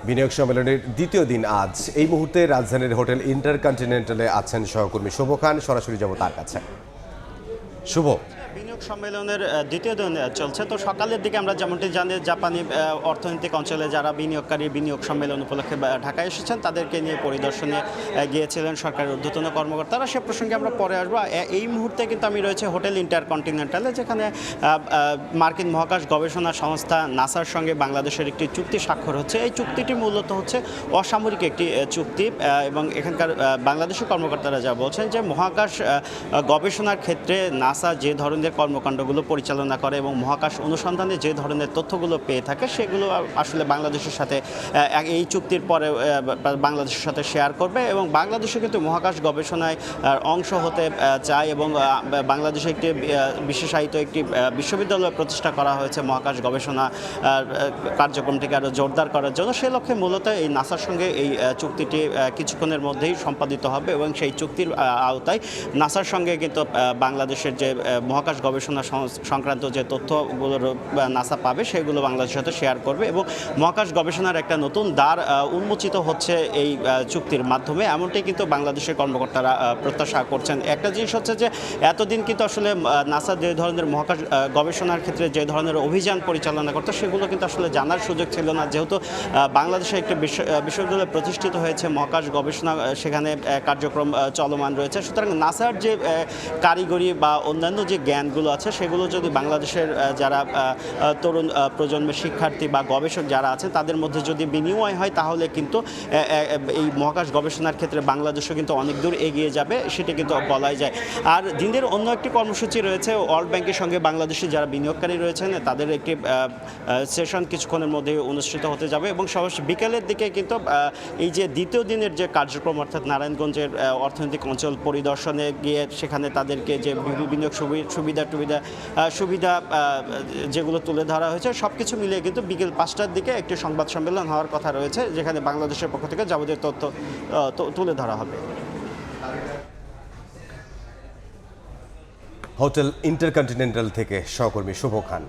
বিনিয়োগ সম্মেলনের দ্বিতীয় দিন আজ। এই মুহূর্তে রাজধানীর হোটেল ইন্টারকন্টিনেন্টালে আছেন সহকর্মী শুভ খান। সরাসরি যাব তার কাছে। শুভ, বিনিয়োগ সম্মেলনের দ্বিতীয় দিন চলছে। তো সকালের দিকে আমরা যেমনটি জানি, জাপানি অর্থনৈতিক অঞ্চলে যারা বিনিয়োগকারী বিনিয়োগ সম্মেলন উপলক্ষে ঢাকায় এসেছেন তাদেরকে নিয়ে পরিদর্শনে গিয়েছিলেন সরকারের ঊর্ধ্বতন কর্মকর্তারা। সে প্রসঙ্গে আমরা পরে আসবো। এই মুহূর্তে কিন্তু আমি রয়েছে হোটেল ইন্টারকন্টিনেন্টালে, যেখানে মার্কিন মহাকাশ গবেষণা সংস্থা নাসার সঙ্গে বাংলাদেশের একটি চুক্তি স্বাক্ষর হচ্ছে। এই চুক্তিটি মূলত হচ্ছে অসামরিক একটি চুক্তি, এবং এখানকার বাংলাদেশের কর্মকর্তারা যা বলছেন যে মহাকাশ গবেষণার ক্ষেত্রে নাসা যে ধরনের কর্মকাণ্ডগুলো পরিচালনা করে এবং মহাকাশ অনুসন্ধানে যে ধরনের তথ্যগুলো পেয়ে থাকে সেগুলো আসলে বাংলাদেশের সাথে এই চুক্তির পরে বাংলাদেশের সাথে শেয়ার করবে, এবং বাংলাদেশে কিন্তু মহাকাশ গবেষণায় অংশ হতে চায়, এবং বাংলাদেশে একটি বিশেষায়িত একটি বিশ্ববিদ্যালয় প্রতিষ্ঠা করা হয়েছে মহাকাশ গবেষণা কার্যক্রমটিকে আরও জোরদার করার জন্য। সে লক্ষ্যে মূলত এই নাসার সঙ্গে এই চুক্তিটি কিছুক্ষণের মধ্যেই সম্পাদিত হবে, এবং সেই চুক্তির আওতায় নাসার সঙ্গে কিন্তু বাংলাদেশের যে মহাকাশ গবেষণা সংক্রান্ত যে তথ্যগুলো নাসা পাবে সেগুলো বাংলাদেশের সাথে শেয়ার করবে, এবং মহাকাশ গবেষণার একটা নতুন দ্বার উন্মোচিত হচ্ছে এই চুক্তির মাধ্যমে, এমনটাই কিন্তু বাংলাদেশের কর্মকর্তারা প্রত্যাশা করছেন। একটা জিনিস হচ্ছে যে এতদিন কিন্তু আসলে নাসা যে ধরনের মহাকাশ গবেষণার ক্ষেত্রে যে ধরনের অভিযান পরিচালনা করতো সেগুলো কিন্তু আসলে জানার সুযোগ ছিল না, যেহেতু বাংলাদেশে একটি বিশ্ববিদ্যালয় প্রতিষ্ঠিত হয়েছে, মহাকাশ গবেষণা সেখানে কার্যক্রম চলমান রয়েছে। সুতরাং নাসার যে কারিগরি বা অন্যান্য যে জ্ঞানগুলো আছে সেগুলো যদি বাংলাদেশের যারা তরুণ প্রজন্মের শিক্ষার্থী বা গবেষক যারা আছে তাদের মধ্যে যদি বিনিময় হয়, তাহলে কিন্তু এই মহাকাশ গবেষণার ক্ষেত্রে বাংলাদেশও কিন্তু অনেক দূর এগিয়ে যাবে, সেটা কিন্তু বলাই যায়। আর দিনের অন্য একটি কর্মসূচি রয়েছে, ওয়ার্ল্ড ব্যাংকের সঙ্গে বাংলাদেশে যারা বিনিয়োগকারী রয়েছেন তাদের একটি সেশন কিছুক্ষণের মধ্যে অনুষ্ঠিত হতে যাবে, এবং সর্বশেষ বিকেলের দিকে কিন্তু এই যে দ্বিতীয় দিনের যে কার্যক্রম, অর্থাৎ নারায়ণগঞ্জের অর্থনৈতিক অঞ্চল পরিদর্শনে গিয়ে সেখানে তাদেরকে যে বিনিয়োগ সুবিধা যেগুলো তুলে ধরা হয়েছে সব কিছু মিলিয়ে কিন্তু বিকেল 5টার দিকে একটি সংবাদ সম্মেলন হওয়ার কথা রয়েছে, যেখানে বাংলাদেশের পক্ষ থেকে যাবতীয় তথ্য তুলে ধরা হবে। হোটেল ইন্টারকন্টিনেন্টাল থেকে সহকর্মী শুভ খান।